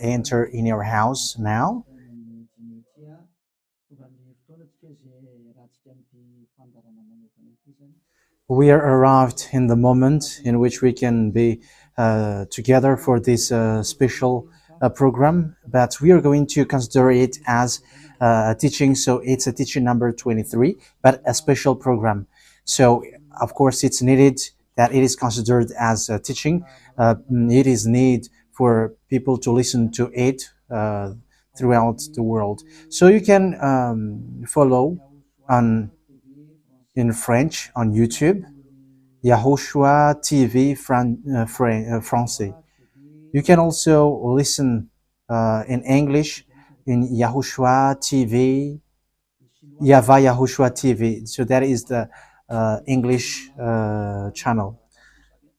enter in your house now. We are arrived in the moment in which we can be together for this special program, but we are going to consider it as a teaching. So it's a teaching number 23, but a special program. So of course it's needed that it is considered as a teaching. It is need for people to listen to it throughout the world. So you can follow on in French on YouTube, YAHOSHUAH TV Français. You can also listen in English in YAHOSHUAH TV, YAHVAH YAHOSHUAH TV. So that is the English channel.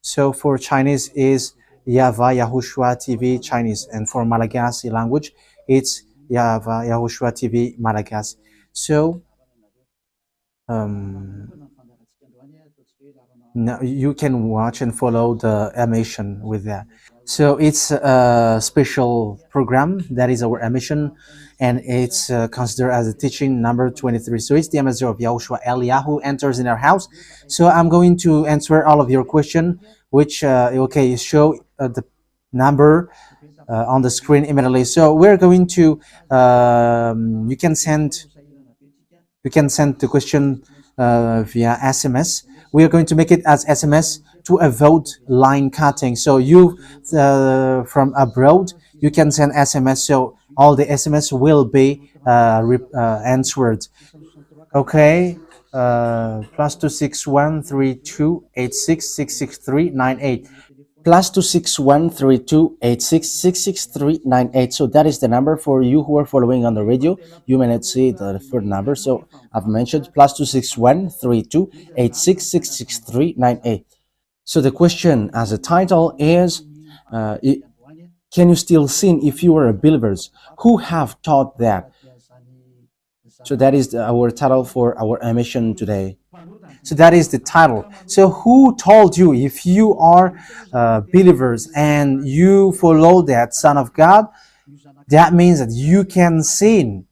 So for Chinese is YAHVAH YAHOSHUAH TV Chinese, and for Malagasy language it's YAHVAH YAHOSHUAH TV Malagasy. So now you can watch and follow the emission with that. So it's a special program that is our emission, and it's considered as a teaching number 23. So it's the ambassador of Yahushua Eliyahu enters in our house. So I'm going to answer all of your question, which okay, show the number on the screen immediately. So we're going to you can send the question via SMS. We are going to make it as SMS to avoid line cutting. So you from abroad, you can send SMS. So all the SMS will be answered. Okay. +2613286666398. +2613286666398. So that is the number for you who are following on the radio. You may not see the third number, so I've mentioned +2613286666398. So the question as a title is, can you still sin if you are believers? Who have taught that? So that is our title for our emission today. So that is the title. So who told you if you are believers and you follow that Son of God, that means that you can sin?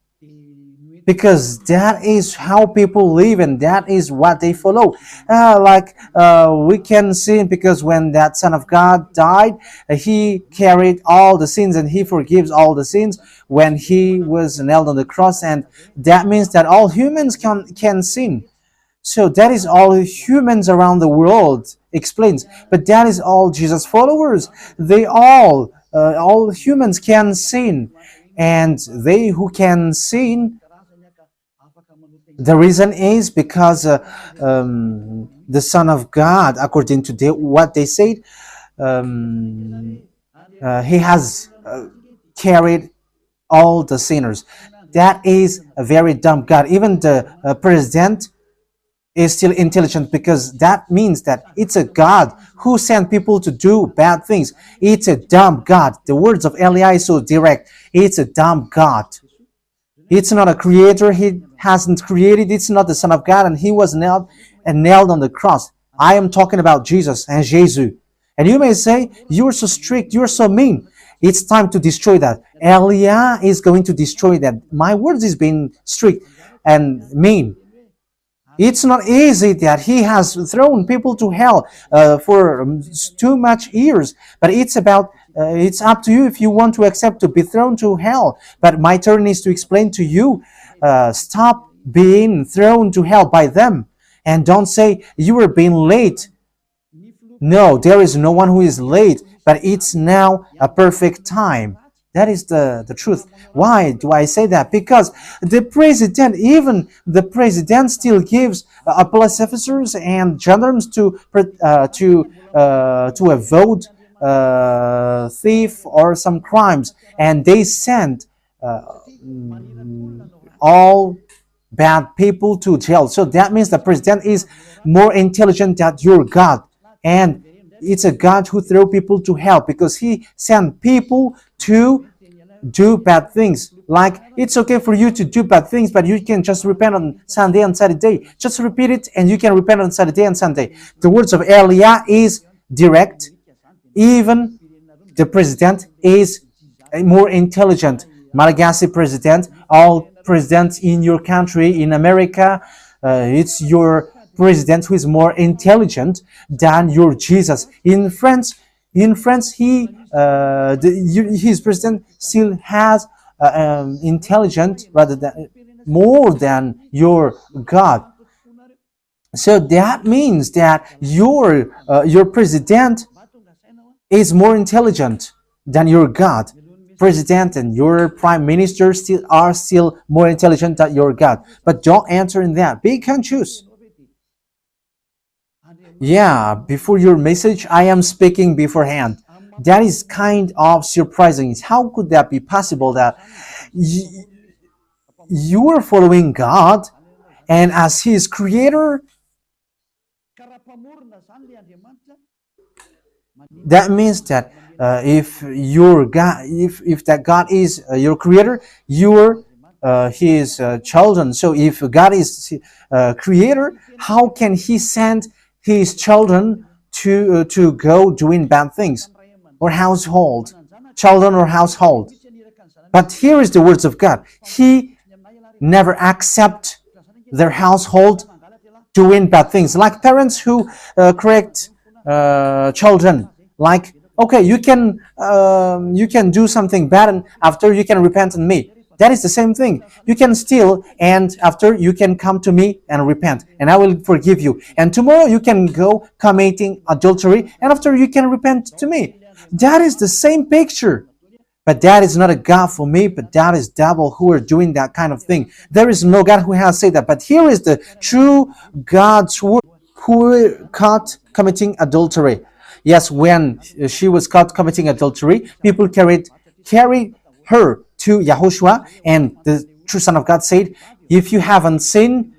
Because that is how people live and that is what they follow. We can sin because when that Son of God died, he carried all the sins and he forgives all the sins when he was nailed on the cross, and that means that all humans can sin. So that is all humans around the world explains. But that is all Jesus followers. They all humans can sin, and they who can sin, the reason is because the Son of God, according to what they said, he has carried all the sinners. That is a very dumb God. Even the president is still intelligent, because that means that it's a God who sent people to do bad things. It's a dumb God. The words of Eli is so direct. It's a dumb God. It's not a creator. He hasn't created. It's not the Son of God, and he was nailed on the cross. I am talking about Jesus and Jesus. And you may say, you're so strict, you're so mean. It's time to destroy that. Elia is going to destroy that. My words is being strict and mean. It's not easy that he has thrown people to hell for too much years. But it's up to you if you want to accept to be thrown to hell. But my turn is to explain to you, stop being thrown to hell by them. And don't say you were being late. No, there is no one who is late, but it's now a perfect time. That is the truth. Why do I say that? Because even the president still gives police officers and gendarmes to avoid thief or some crimes, and they send all bad people to jail. So that means the president is more intelligent than your God, and it's a God who throw people to hell because he sent people to do bad things. Like, it's okay for you to do bad things, but you can just repent on Sunday and Saturday. Just repeat it and you can repent on Saturday and Sunday. The words of Elia is direct. Even the president is more intelligent. Malagasy president, all presidents in your country, in America, it's your president who is more intelligent than your Jesus. In France, his president still has intelligent rather than more than your God. So that means that your president is more intelligent than your God. President and your prime minister are still more intelligent than your God. But don't answer in that. Be conscious. Yeah, before your message, I am speaking beforehand. That is kind of surprising. How could that be possible that you are following God and as His creator? That means that if your God, if that God is your creator, you're His children. So if God is creator, how can He send His children to go doing bad things or household, children or household? But here is the words of God. He never accept their household doing bad things, like parents who correct children. Like, okay, you can do something bad, and after you can repent on me. That is the same thing. You can steal, and after you can come to me and repent, and I will forgive you. And tomorrow you can go committing adultery, and after you can repent to me. That is the same picture. But that is not a God for me, but that is devil who are doing that kind of thing. There is no God who has said that. But here is the true God's word who were caught committing adultery. Yes, when she was caught committing adultery, people carried her to YAHOSHUAH, and the true Son of God said, if you haven't sinned,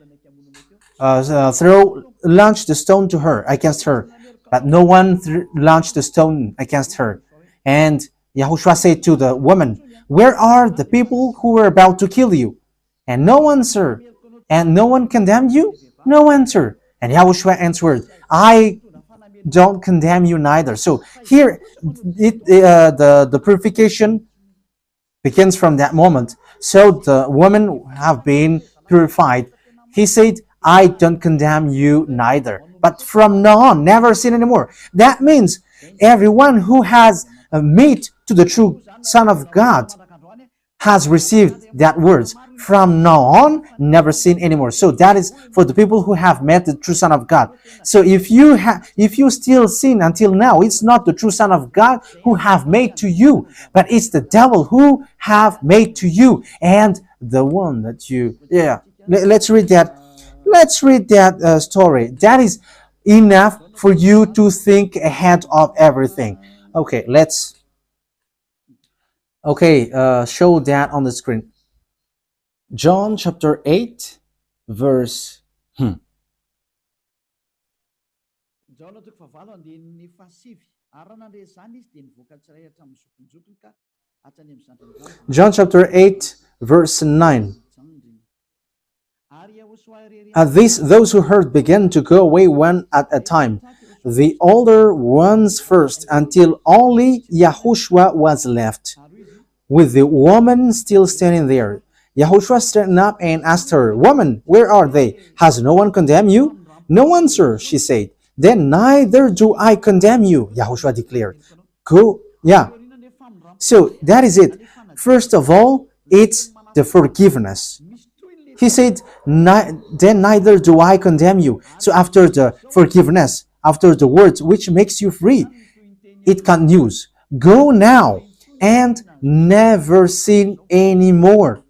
launch the stone to her, against her. But no one launched the stone against her. And YAHOSHUAH said to the woman, where are the people who were about to kill you? And no answer. And no one condemned you? No answer. And YAHOSHUAH answered, I don't condemn you neither. So here, the purification begins from that moment. So the women have been purified. He said, I don't condemn you neither. But from now on, never sin anymore. That means everyone who has met to the true Son of God has received that words. From now on, never sin anymore. So that is for the people who have met the true Son of God. So if you still sin until now, it's not the true Son of God who have made to you, but it's the devil who have made to you, and the one that you. Yeah, let's read that. Let's read that story. That is enough for you to think ahead of everything. Okay, let's. Okay, show that on the screen. John chapter 8, verse. John chapter 8, verse 9. At this, those who heard began to go away one at a time, the older ones first, until only YAHOSHUAH was left, with the woman still standing there. YAHOSHUAH straightened up and asked her, Woman, where are they? Has no one condemned you? No one, sir, she said. Then neither do I condemn you, YAHOSHUAH declared. Go, yeah. So that is it. First of all, it's the forgiveness. He said, then neither do I condemn you. So after the forgiveness, after the words which makes you free, it continues. Go now and never sin anymore.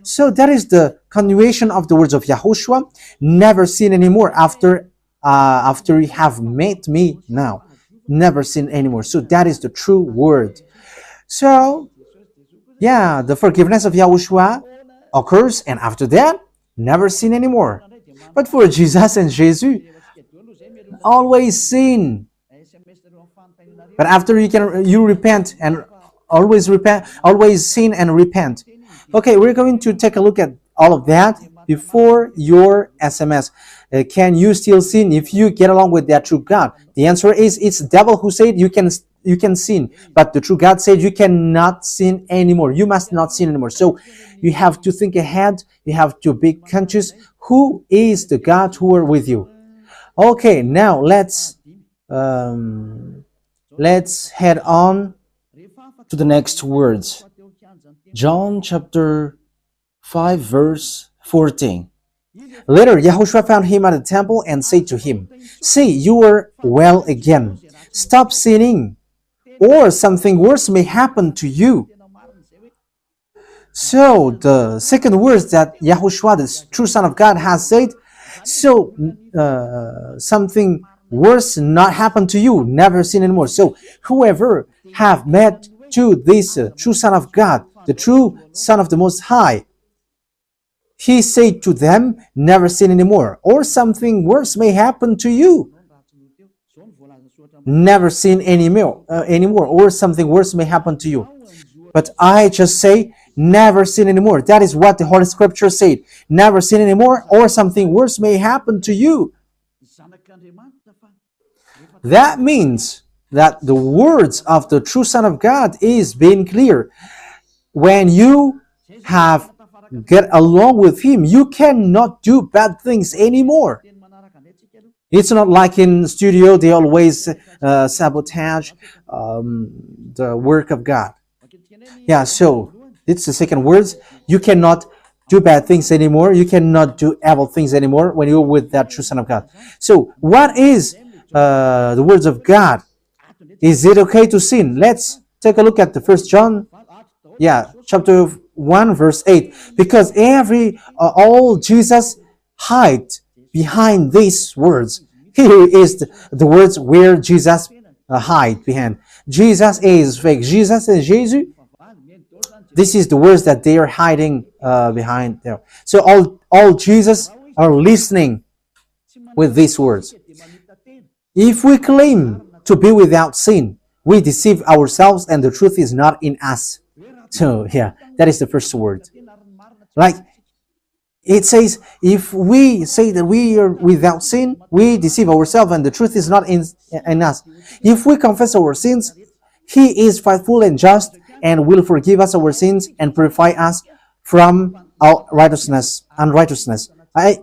So that is the continuation of the words of YAHOSHUAH. Never sin anymore after you have met me now. Never sin anymore. So that is the true word. So, yeah, the forgiveness of YAHOSHUAH occurs, and after that, never sin anymore. But for Jesus and Jesus, always sin. But after you repent and always sin and repent. Okay, we're going to take a look at all of that before your SMS. Can you still sin if you get along with that true God? The answer is it's the devil who said you you can sin, but the true God said you cannot sin anymore. You must not sin anymore. So you have to think ahead. You have to be conscious. Who is the God who are with you? Okay, now let's head on to the next words. John chapter 5 verse 14. Later, Yahushua found him at the temple and said to him, "See, you are well again. Stop sinning, or something worse may happen to you." So, the second words that Yahushua, the true Son of God, has said, so something worse not happen to you, never sin anymore. So, whoever have met to this true Son of God, the true Son of the Most High, he said to them, never sin anymore, or something worse may happen to you. Never sin anymore, or something worse may happen to you. But I just say, never sin anymore. That is what the Holy Scripture said. Never sin anymore, or something worse may happen to you. That means that the words of the true Son of God is being clear. When you have get along with him, you cannot do bad things anymore. It's not like in studio they always sabotage the work of God. Yeah, so it's the second words. You cannot do bad things anymore. You cannot do evil things anymore when you're with that true Son of God. So what is the words of God? Is it okay to sin? Let's take a look at the First John, chapter 1 verse 8. Because all Jesus hide behind these words. Here is the words where Jesus hide behind. Jesus is fake. Jesus is Jesus. This is the words that they are hiding behind there. So all Jesus are listening with these words. If we claim to be without sin, we deceive ourselves and the truth is not in us. So that is the first word. Like it says, if we say that we are without sin, we deceive ourselves and the truth is not in us. If we confess our sins, he is faithful and just and will forgive us our sins and purify us from our unrighteousness. I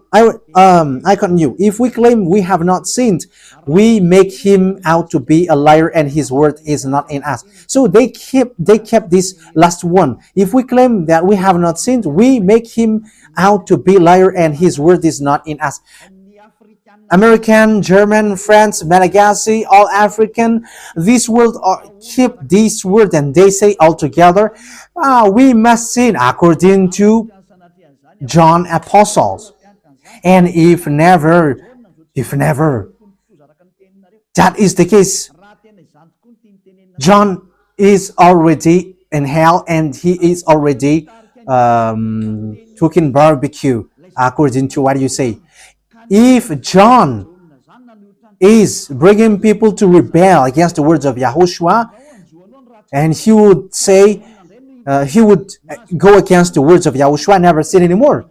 continue. If we claim we have not sinned, we make him out to be a liar and his word is not in us. So they kept this last one. If we claim that we have not sinned, we make him out to be liar and his word is not in us. American, German, French, Malagasy, all African, this world keep this word and they say all together, we must sin according to John Apostles. And if never, that is the case, John is already in hell and he is already cooking barbecue, according to what you say. If John is bringing people to rebel against the words of Yahushua, and he would say, he would go against the words of Yahushua, never sin anymore.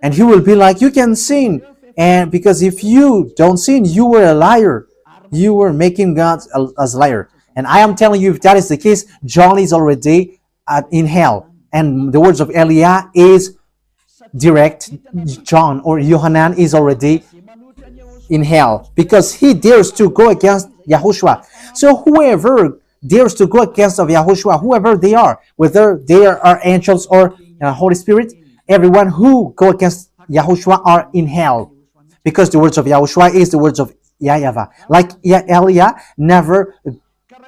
And he will be like, you can sin. And because if you don't sin, you were a liar. You were making God as a liar. And I am telling you, if that is the case, John is already in hell. And the words of Eliah is direct. John or Yohanan is already in hell because he dares to go against Yahushua. So whoever dares to go against of Yahushua, whoever they are, whether they are angels or Holy Spirit, everyone who go against Yahushua are in hell, because the words of Yahushua is the words of YAHVAH. Like Eliah never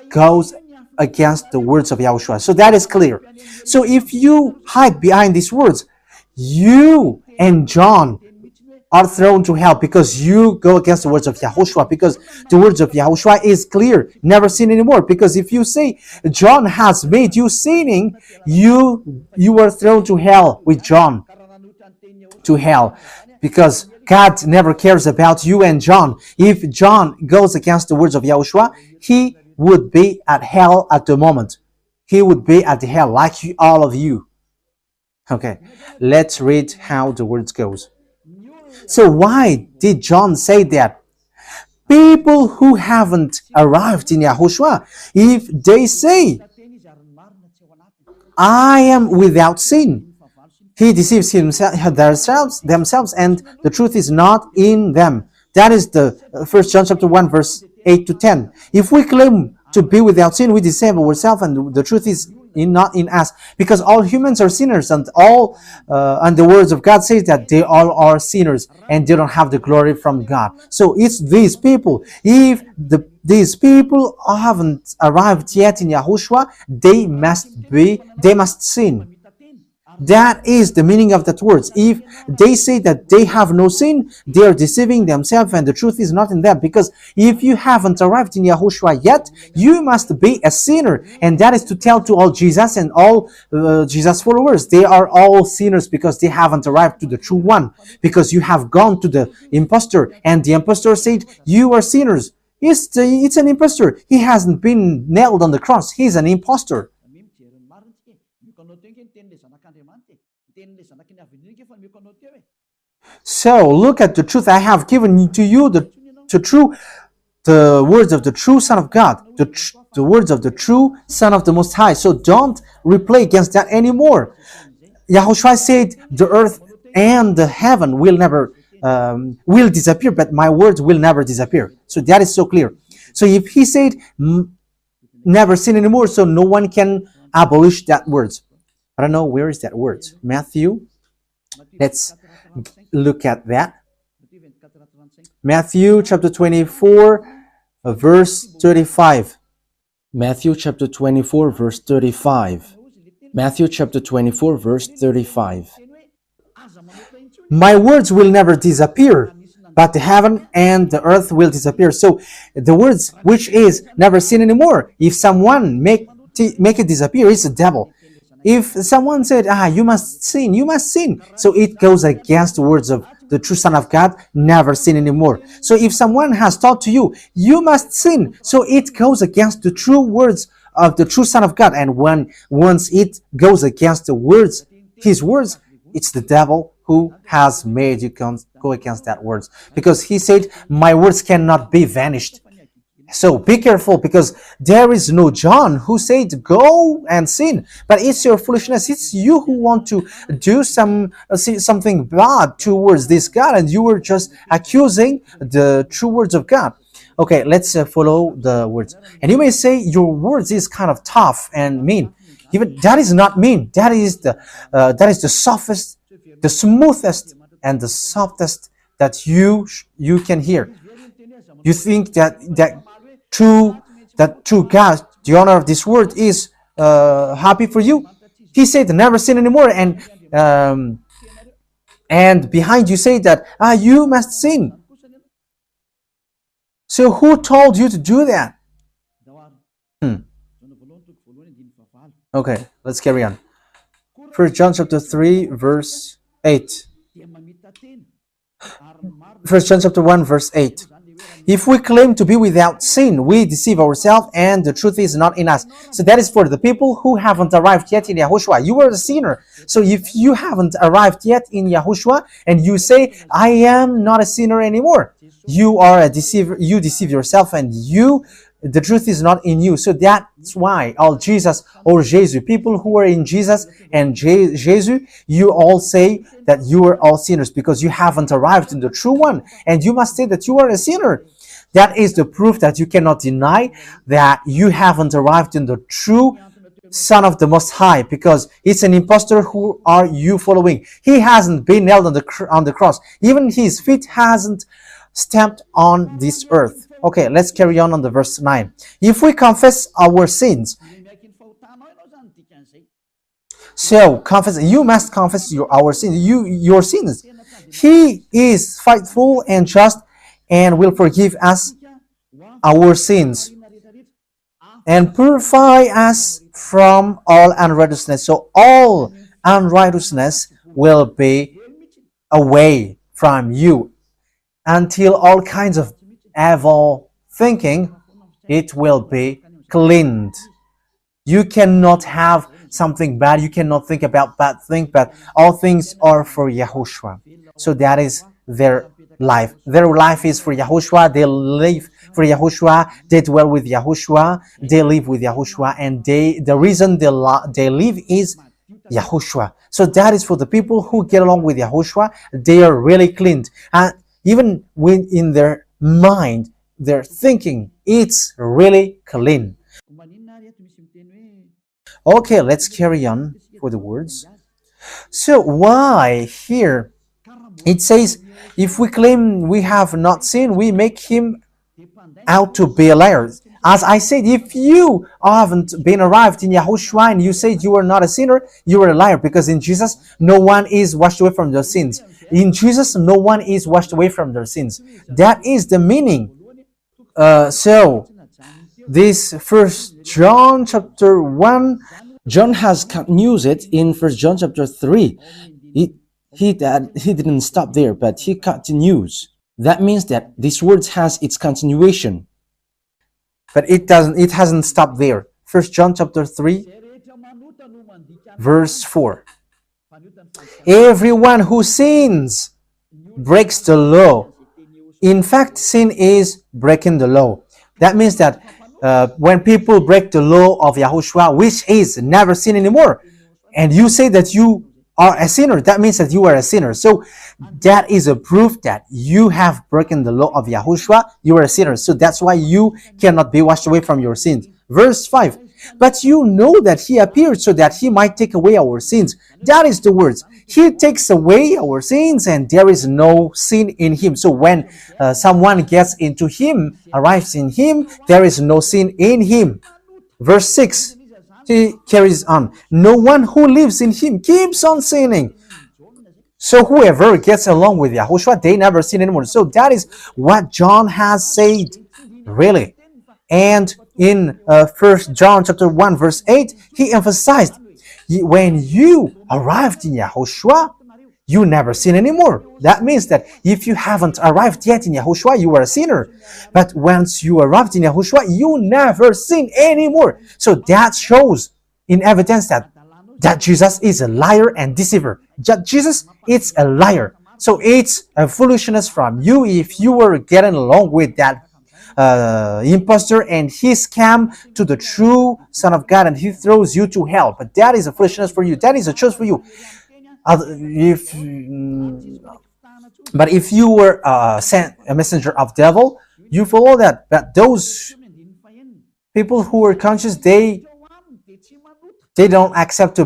goes against the words of Yahushua. So that is clear. So if you hide behind these words, you and John are thrown to hell because you go against the words of Yahushua, because the words of Yahushua is clear, never sin anymore. Because if you say John has made you sinning, you are thrown to hell with John, to hell, because God never cares about you and John. If John goes against the words of Yahushua, he would be at hell at the moment. He would be at the hell like all of you. Okay, let's read how the words goes. So why did John say that? people who haven't arrived in Yahushua, if they say, I am without sin, he deceives themselves, and the truth is not in them. That is the 1 John chapter 1, verse 8 to 10. If we claim to be without sin, we deceive ourselves, and the truth is not in us, because all humans are sinners, and the words of God says that they all are sinners and they don't have the glory from God. So it's these people. If these people haven't arrived yet in Yahushua, they must sin. That is the meaning of that words. If they say that they have no sin, they are deceiving themselves, and the truth is not in them. Because if you haven't arrived in Yahushua yet, you must be a sinner. And that is to tell to all Jesus and all Jesus followers. They are all sinners because they haven't arrived to the true one. Because you have gone to the impostor, and the impostor said, you are sinners. It's an impostor. He hasn't been nailed on the cross. He's an impostor. So look at the truth. I have given to you the words of the true Son of God, the words of the true Son of the Most High. So don't replay against that anymore. Yahushua said the earth and the heaven will never will disappear, but my words will never disappear. So that is so clear. So if he said never sin anymore, so no one can abolish that words. I don't know, where is that words? Matthew. Let's look at that. Matthew chapter 24, verse 35. Matthew chapter 24, verse 35. Matthew chapter 24, verse 35. My words will never disappear, but the heaven and the earth will disappear. So the words, which is never sin anymore, if someone make it disappear, it's the devil. If someone said, you must sin, you must sin. So it goes against the words of the true Son of God, never sin anymore. So if someone has taught to you, you must sin. So it goes against the true words of the true Son of God. And once it goes against the words, his words, it's the devil who has made you go against that words. Because he said, my words cannot be vanished. So be careful, because there is no John who said go and sin, but it's your foolishness. It's you who want to do something bad towards this God, and you were just accusing the true words of God. Okay, let's follow the words. And you may say your words is kind of tough and mean. Even that is not mean. That is the softest, the smoothest, and the softest that you can hear. You think that true God, the owner of this word, is happy for you? He said never sin anymore, and behind you say that you must sin. So who told you to do that? Okay, let's carry on. 1 John chapter 3, verse 8. 1 John chapter 1, verse 8. If we claim to be without sin, we deceive ourselves, and the truth is not in us. So that is for the people who haven't arrived yet in Yahushua. You are a sinner. So if you haven't arrived yet in Yahushua, and you say, I am not a sinner anymore, you are a deceiver. You deceive yourself, and the truth is not in you. So that's why all Jesus or Jesus, people who are in Jesus and Jesus, you all say that you are all sinners because you haven't arrived in the true one. And you must say that you are a sinner. That is the proof that you cannot deny that you haven't arrived in the true Son of the Most High, because it's an impostor. Who are you following? He hasn't been nailed on the cross. Even his feet hasn't stamped on this earth. Okay, let's carry on the verse 9. If we confess our sins, so you must confess our sins. Your sins. He is faithful and just, and will forgive us our sins and purify us from all unrighteousness. So all unrighteousness will be away from you, until all kinds of evil thinking, it will be cleaned. You cannot have something bad. You cannot think about bad things, but all things are for Yahushua. So that is their life. Their life is for Yahushua. They live for Yahushua. They dwell with Yahushua. They live with Yahushua, and the reason they live is Yahushua. So that is for the people who get along with Yahushua. They are really clean, and even when in their mind, their thinking, it's really clean. Okay, let's carry on for the words. So why here it says, if we claim we have not sinned, we make him out to be a liar. As I said, if you haven't been arrived in Yahushua and you said you are not a sinner, you are a liar, because in Jesus no one is washed away from their sins. In Jesus no one is washed away from their sins. That is the meaning. So this First John chapter 1, John has continued it in First John chapter 3. He didn't stop there, but he continues. That means that this word has its continuation. But it hasn't stopped there. First John chapter 3, verse 4. Everyone who sins breaks the law. In fact, sin is breaking the law. That means that when people break the law of Yahushua, which is never sin anymore, and you say that you are a sinner, that means that you are a sinner. So that is a proof that you have broken the law of Yahushua. You are a sinner. So that's why you cannot be washed away from your sins. Verse 5. But you know that he appeared so that he might take away our sins. That is the words. He takes away our sins, and there is no sin in him. So when someone gets into him, arrives in him, there is no sin in him. Verse 6. He carries on. No one who lives in him keeps on sinning. So whoever gets along with Yahushua, they never sin anymore. So that is what John has said, really. And in 1 John chapter 1 verse 8, he emphasized, when you arrived in Yahushua, you never sin anymore. That means that if you haven't arrived yet in Yahushua, you are a sinner. But once you arrived in Yahushua, you never sin anymore. So that shows in evidence that Jesus is a liar and deceiver. Jesus is a liar. So it's a foolishness from you if you were getting along with that impostor and he scam to the true Son of God and he throws you to hell. But that is a foolishness for you. That is a choice for you. But if you were sent a messenger of devil, you follow that. But those people who are conscious, they don't accept to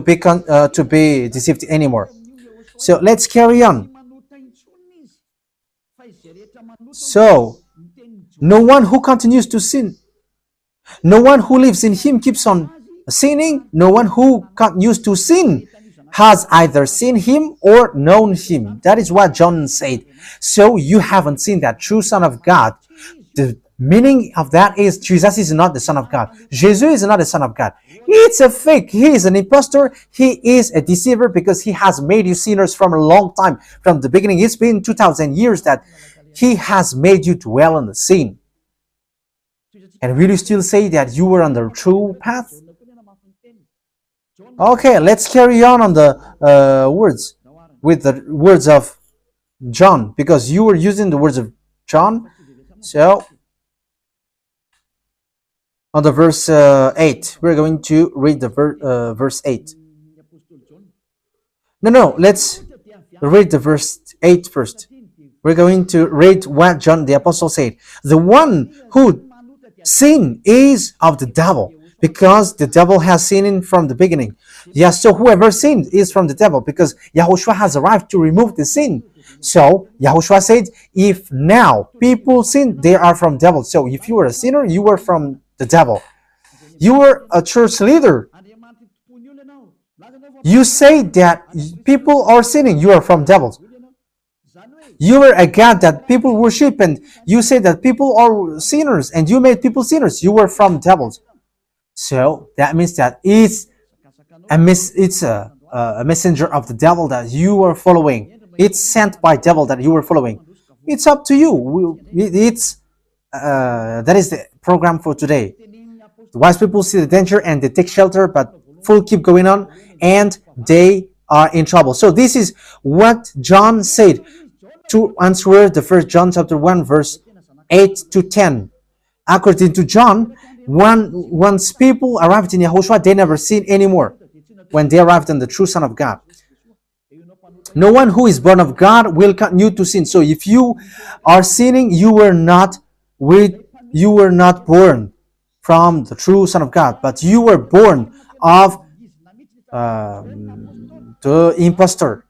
be deceived anymore. So let's carry on. So no one who continues to sin, no one who lives in him keeps on sinning. No one who continues to sin has either seen him or known him. That is what John said. So you haven't seen that true Son of God. The meaning of that is Jesus is not the Son of God. Jesus is not the Son of God. It's a fake. He is an impostor. He is a deceiver because he has made you sinners from a long time. From the beginning, it's been 2,000 years that he has made you dwell on the sin. And will you still say that you were on the true path? Okay, let's carry on the words with the words of John, because you were using the words of John. So on the verse 8, we're going to read the verse 8. No, let's read the verse 8 first. We're going to read what John the Apostle said. The one who sinned is of the devil, because the devil has sinned from the beginning. Yes, so whoever sinned is from the devil, because Yahushua has arrived to remove the sin. So Yahushua said, if now people sin, they are from devil. So if you were a sinner, you were from the devil. You were a church leader. You say that people are sinning, you are from devils. You were a God that people worship, and you say that people are sinners, and you made people sinners. You were from devils. So that means that it's a messenger of the devil that you are following. It's sent by devil that you are following. It's up to you. That is the program for today. The wise people see the danger and they take shelter, but fools keep going on and they are in trouble. So this is what John said to answer the 1 John chapter 1 verse 8 to 10. According to John, once people arrived in Yahushua, they never sin anymore when they arrived in the true Son of God. No one who is born of God will continue to sin. So if you are sinning, you were not born from the true Son of God, but you were born of the impostor.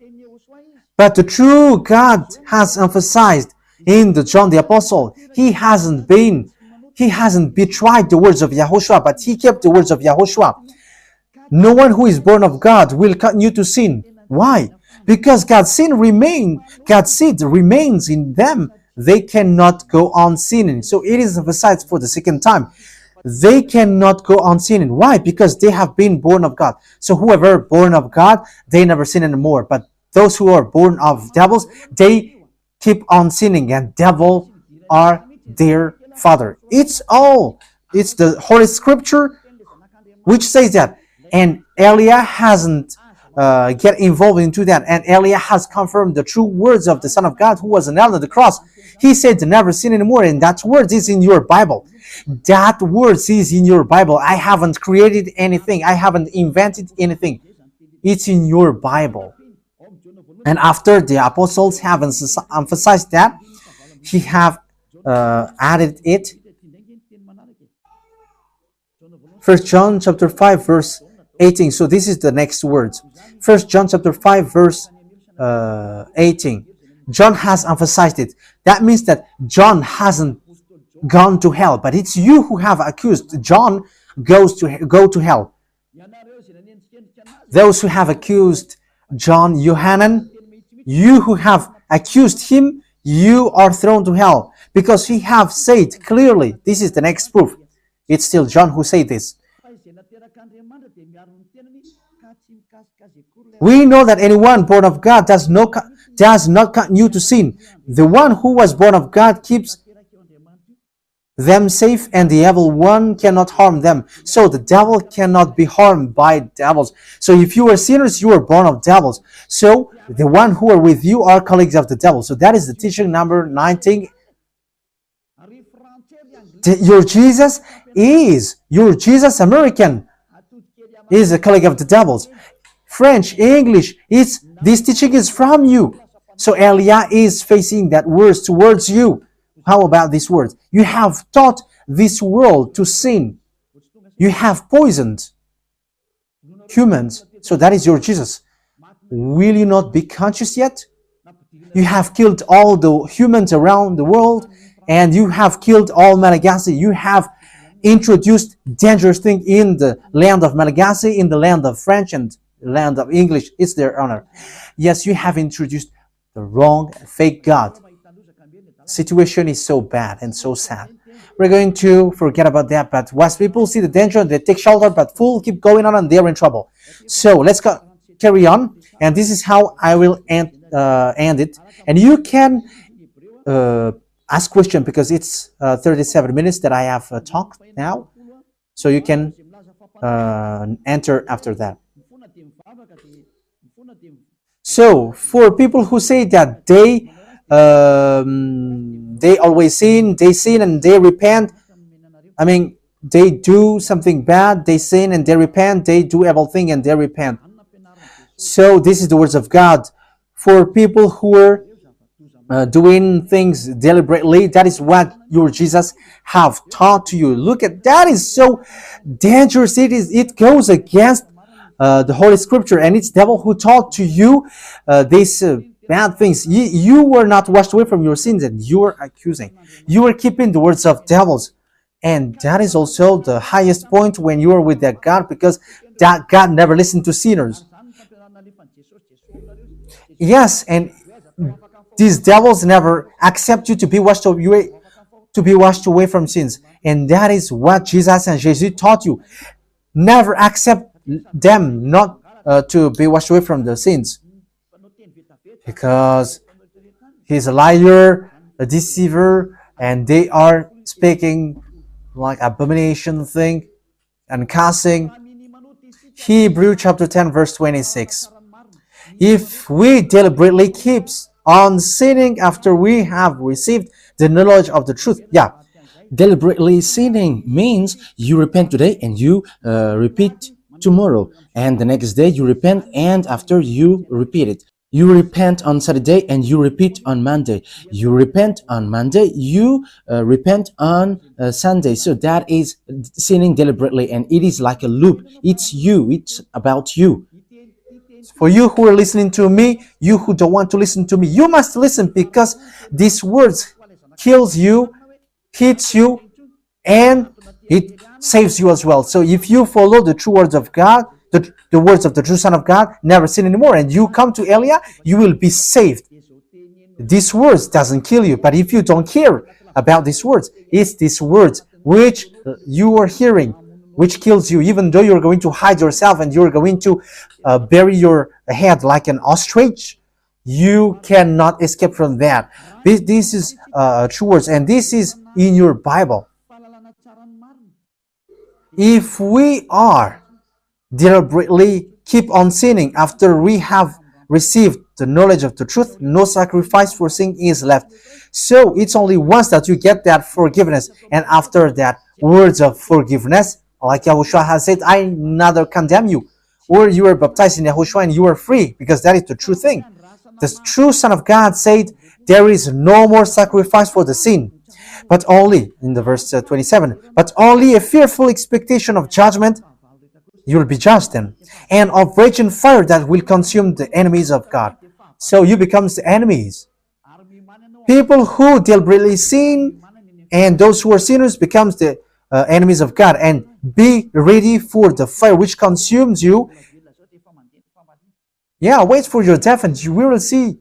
But the true God has emphasized in the John the Apostle, he hasn't betrayed the words of Yahushua, but he kept the words of Yahushua. No one who is born of God will continue to sin. Why? Because God's seed remains in them. They cannot go on sinning. So it is emphasized for the second time. They cannot go on sinning. Why? Because they have been born of God. So whoever born of God, they never sin anymore. But those who are born of devils, they keep on sinning, and devil are their father. It's the Holy Scripture which says that. And Elia hasn't get involved into that. And Elia has confirmed the true words of the Son of God who was nailed on the cross. He said to never sin anymore, and that word is in your Bible. That word is in your Bible. I haven't created anything. I haven't invented anything. It's in your Bible. And after the apostles have emphasized that, he have added it. 1 John chapter 5 verse 18. So this is the next words. 1 John chapter 5 verse 18. John has emphasized it. That means that John hasn't gone to hell, but it's you who have accused John go to hell. Those who have accused John Yohanan, you who have accused him, you are thrown to hell, because he have said clearly. This is the next proof. It's still John who said this. We know that anyone born of God does not continue to sin. The one who was born of God keeps them safe, and the evil one cannot harm them. So the devil cannot be harmed by devils. So if you are sinners, you are born of devils. So the one who are with you are colleagues of the devil. So that is the teaching number 19. Your Jesus American is a colleague of the devils. French, English, this teaching is from you. So Elia is facing that words towards you. How about these words? You have taught this world to sin. You have poisoned humans. So that is your Jesus. Will you not be conscious yet? You have killed all the humans around the world, and you have killed all Malagasy. You have introduced dangerous things in the land of Malagasy, in the land of French, and the land of English. It's their honor. Yes, you have introduced the wrong, fake God. Situation is so bad and so sad. We're going to forget about that, but once people see the danger, they take shelter, but fools keep going on and they're in trouble. So let's carry on, and this is how I will end it. And you can ask question, because it's 37 minutes that I have talked now, so you can enter after that. So for people who say that they always sin, and they repent. I mean, they do something bad, they sin and they repent. They do evil thing and they repent. So this is the words of God. For people who are doing things deliberately, that is what your Jesus have taught to you. Look at that, is so dangerous. It goes against the Holy Scripture, and it's devil who taught to you these bad things. You were not washed away from your sins, and you are accusing. You are keeping the words of devils, and that is also the highest point when you are with that God, because that God never listened to sinners. Yes, and these devils never accept you to be washed away from sins, and that is what Jesus and Jesus taught you. Never accept them not to be washed away from the sins, because he's a liar, a deceiver, and they are speaking like abomination thing and cussing. Hebrew chapter 10 verse 26. If we deliberately keep on sinning after we have received the knowledge of the truth. Yeah, Deliberately sinning means you repent today and you repeat tomorrow, and the next day you repent, and after you repeat it. You repent on Saturday and you repeat on Monday. You repent on Monday, you repent on Sunday. So that is sinning deliberately, and it is like a loop. It's you, it's about you. for you who are listening to me, you who don't want to listen to me, you must listen, because these words kills you, hits you, and it saves you as well. So if you follow the true words of God, the words of the true Son of God, never sin anymore, and you come to Elia, you will be saved. These words doesn't kill you, but if you don't care about these words, it's these words which you are hearing which kills you, even though you're going to hide yourself and you're going to bury your head like an ostrich. You cannot escape from that. This is true words, and this is in your Bible. If we are deliberately keep on sinning after we have received the knowledge of the truth, no sacrifice for sin is left. So it's only once that you get that forgiveness, and after that words of forgiveness, like Yahushua has said, I neither condemn you. Or you are baptized in Yahushua and you are free, because that is the true thing. The true Son of God said, there is no more sacrifice for the sin, but only, in the verse 27, but only a fearful expectation of judgment. You will be judged then, and of raging fire that will consume the enemies of God. So you become the enemies. People who deliberately sin and those who are sinners becomes the enemies of God, and be ready for the fire which consumes you. Yeah, wait for your death and you will see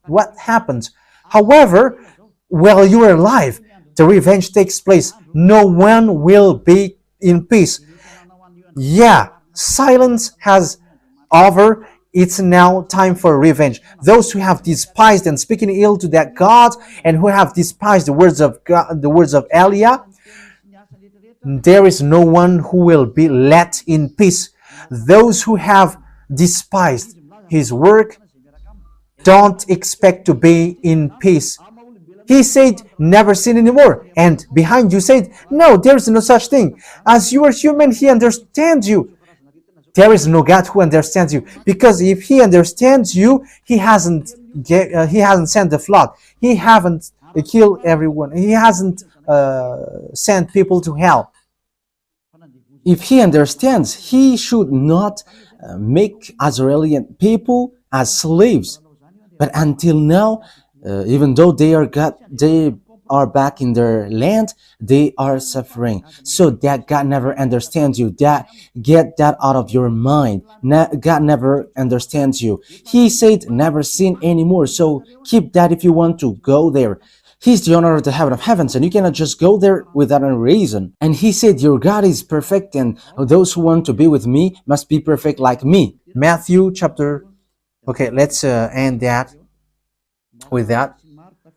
what happens. However, while you are alive, the revenge takes place. No one will be in peace. Yeah, silence has over. It's now time for revenge. Those who have despised and speaking ill to that God, and who have despised the words of God, the words of Elia, there is no one who will be let in peace. Those who have despised his work don't expect to be in peace. He said, never sin anymore. And behind you said, no, there is no such thing. As you are human, he understands you. There is no God who understands you, because if he understands you, he hasn't sent the flood. He haven't killed everyone. He hasn't sent people to hell. If he understands, he should not make Israeli people as slaves. But until now, even though they are back in their land, they are suffering. So that God never understands you. That get that out of your mind. God never understands you. He said never sin anymore. So keep that if you want to go there. He's the owner of the heaven of heavens, and you cannot just go there without a reason. And he said, your God is perfect, and those who want to be with me must be perfect like me. Matthew chapter. Okay, let's end that with that,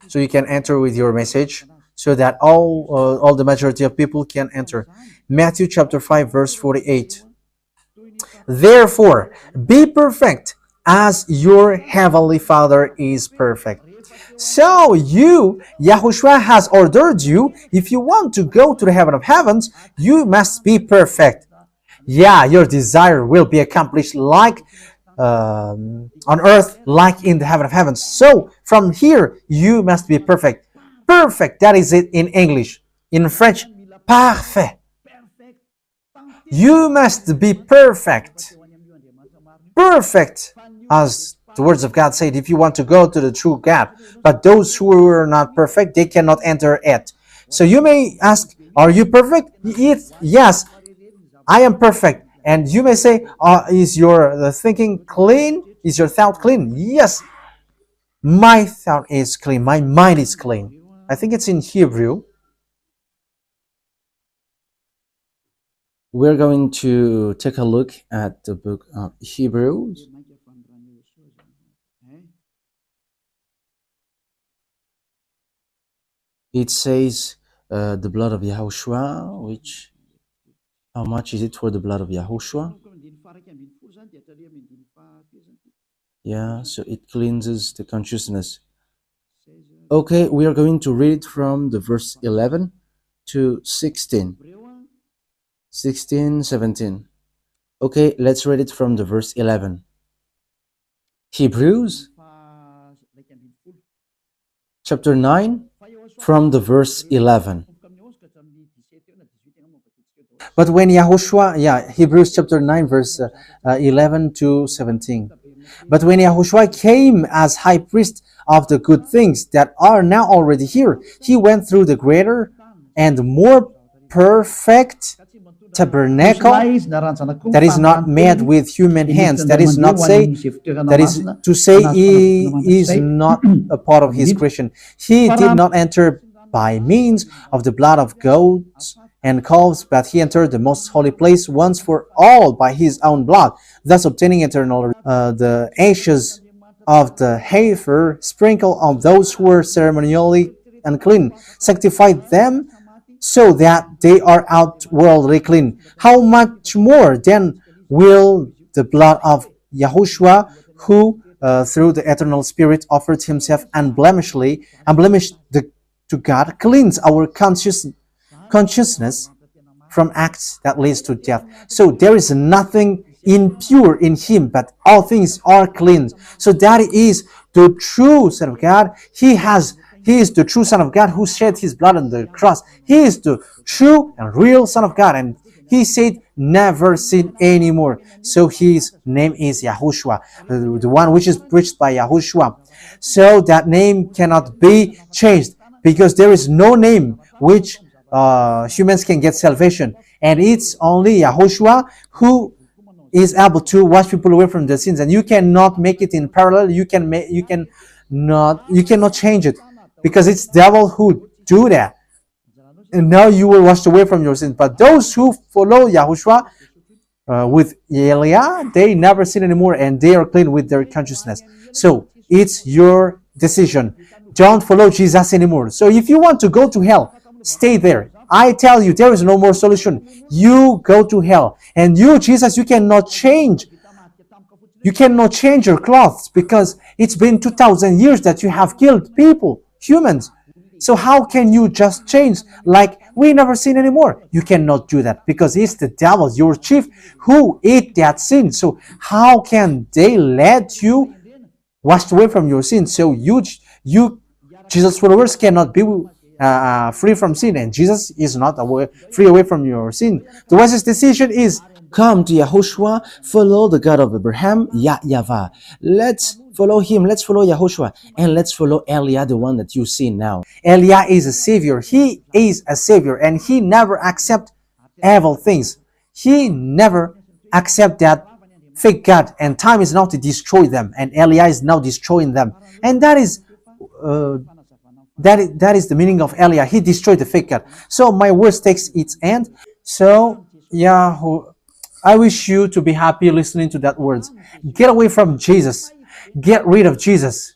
so you can enter with your message, so that all the majority of people can enter. Matthew chapter 5 verse 48. Therefore, be perfect as your heavenly Father is perfect. So Yahushua has ordered you, if you want to go to the heaven of heavens, you must be perfect. Yeah, your desire will be accomplished like on earth, like in the heaven of heavens. So from here, you must be perfect. Perfect, that is it in English. In French, parfait. You must be perfect. Perfect, as the words of God said, if you want to go to the true God. But those who are not perfect, they cannot enter it. So you may ask, are you perfect? Yes, I am perfect. And you may say, is your thinking clean? Is your thought clean? Yes, my thought is clean. My mind is clean. I think it's in Hebrew. We're going to take a look at the book of Hebrews. It says the blood of Yahushua, which, how much is it for the blood of Yahushua? Yeah, so it cleanses the consciousness. Okay, we are going to read from the verse 11 to 16, 16, 17. Okay, let's read it from the verse 11. Hebrews chapter 9 from the verse 11. But when Yahushua, Hebrews chapter 9, verse 11 to 17. But when Yahushua came as high priest of the good things that are now already here, he went through the greater and more perfect tabernacle that is not made with human hands. That is not say that is to say he is not a part of his creation. He did not enter by means of the blood of goats and calves, but he entered the most holy place once for all by his own blood, thus obtaining eternal. The ashes of the heifer sprinkled on those who were ceremonially unclean, sanctified them so that they are outwardly clean. How much more then will the blood of Yahushua, who through the eternal Spirit offered himself unblemished to God, cleanse our consciousness from acts that leads to death. So there is nothing impure in him, but all things are clean. So that is the true Son of God. He is the true Son of God who shed his blood on the cross. He is the true and real Son of God. And he said, never sin anymore. So his name is Yahushua, the one which is preached by Yahushua. So that name cannot be changed, because there is no name which humans can get salvation. And it's only Yahushua who is able to wash people away from their sins. And you cannot make it in parallel. You cannot change it, because it's devil who do that. And now you will wash away from your sins. But those who follow Yahushua with Elia, they never sin anymore, and they are clean with their consciousness. So it's your decision. Don't follow Jesus anymore. So if you want to go to hell, stay there. I tell you, there is no more solution. You go to hell. And you, Jesus, you cannot change. You cannot change your clothes, because it's been 2,000 years that you have killed people, humans. So how can you just change like we never sin anymore? You cannot do that, because it's the devil, your chief, who ate that sin. So how can they let you washed away from your sin? So you Jesus followers cannot be free from sin, and Jesus is not free away from your sin. The wisest decision is come to Yahushua, follow the God of Abraham, YAHVAH. Let's follow him, let's follow Yahushua, and let's follow Elia, the one that you see now. Elia is a savior. He is a savior, and he never accept evil things. He never accept that fake God, and time is now to destroy them, and Elia is now destroying them. And that is the meaning of Elia. He destroyed the fake God. So my words takes its end. So I wish you to be happy listening to that words. Get away from Jesus. Get rid of Jesus.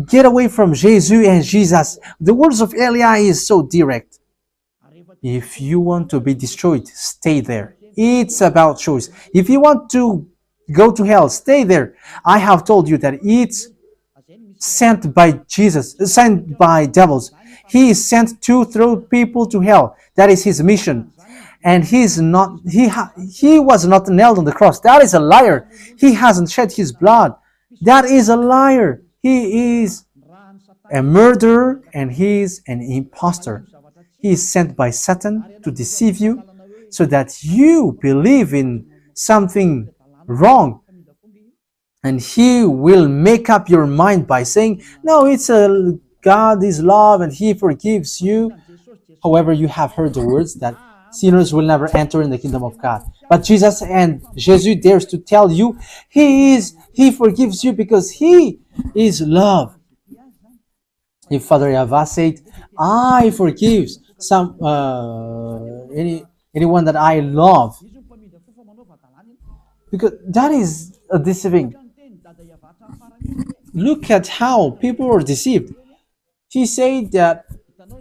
Get away from Jesus and Jesus. The words of Elia is so direct. If you want to be destroyed, stay there. It's about choice. If you want to go to hell, stay there. I have told you that it's sent by Jesus, sent by devils. He is sent to throw people to hell. That is his mission. And he was not nailed on the cross. That is a liar. He hasn't shed his blood. That is a liar. He is a murderer, and he is an impostor. He is sent by Satan to deceive you, so that you believe in something wrong. And he will make up your mind by saying, no, God is love and he forgives you. However, you have heard the words that sinners will never enter in the kingdom of God. But Jesus dares to tell you, he forgives you because he is love. If Father YAHVAH said, I forgive anyone that I love, because that is a deceiving. Look at how people are deceived. He said that,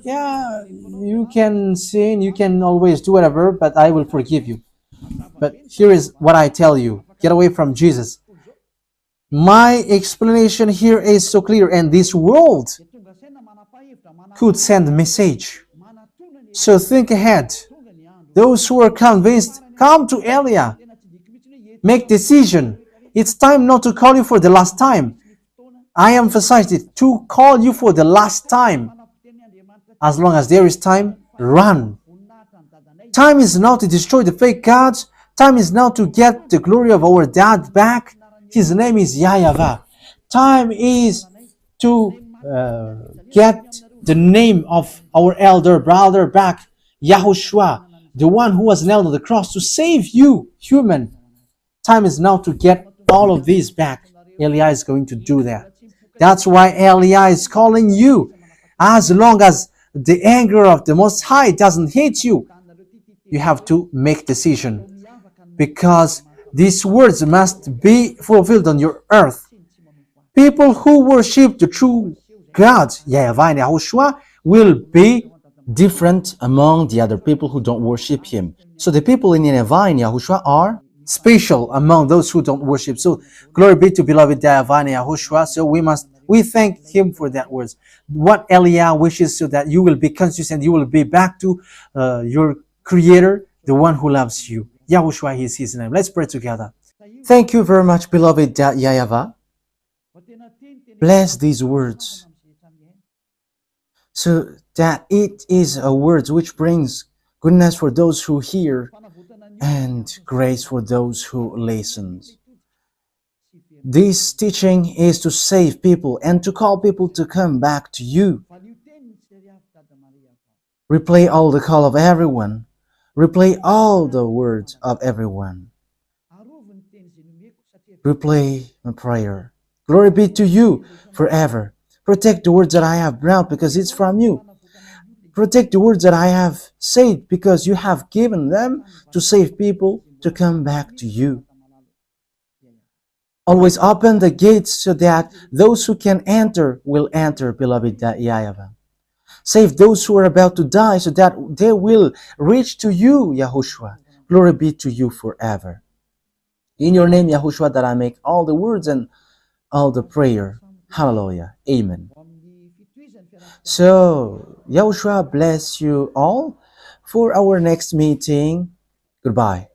yeah, you can sin, you can always do whatever, but I will forgive you. But here is what I tell you. Get away from Jesus. My explanation here is so clear, and this world could send a message. So think ahead. Those who are convinced, come to Elia. Make decision. It's time not to call you for the last time. I emphasize it, to call you for the last time. As long as there is time, run. Time is now to destroy the fake gods. Time is now to get the glory of our dad back. His name is YAHVAH. Time is to get the name of our elder brother back, YAHOSHUAH, the one who was nailed on the cross to save you, human. Time is now to get all of these back. Elia is going to do that. That's why Elia is calling you. As long as the anger of the Most High doesn't hit you, you have to make decision. Because these words must be fulfilled on your earth. People who worship the true God, YAHVAH and YAHOSHUAH, will be different among the other people who don't worship him. So the people in YAHVAH and YAHOSHUAH are special among those who don't worship. So glory be to beloved YAHVAH and YAHOSHUAH. So we thank him for that words. What Elia wishes, so that you will be conscious and you will be back to your Creator, the one who loves you. YAHOSHUAH is his name. Let's pray together. Thank you very much, beloved YAHVAH. Bless these words, so that it is a word which brings goodness for those who hear and grace for those who listen. This teaching is to save people and to call people to come back to you. Replay all the call of everyone. Replay all the words of everyone. Replay my prayer. Glory be to you forever. Protect the words that I have brought, because it's from you. Protect the words that I have said, because you have given them to save people to come back to you. Always open the gates so that those who can enter will enter, beloved YAHVAH. Save those who are about to die so that they will reach to you, YAHOSHUAH. Glory be to you forever. In your name, YAHOSHUAH, that I make all the words and all the prayer. Hallelujah. Amen. So, YAHOSHUAH bless you all for our next meeting. Goodbye.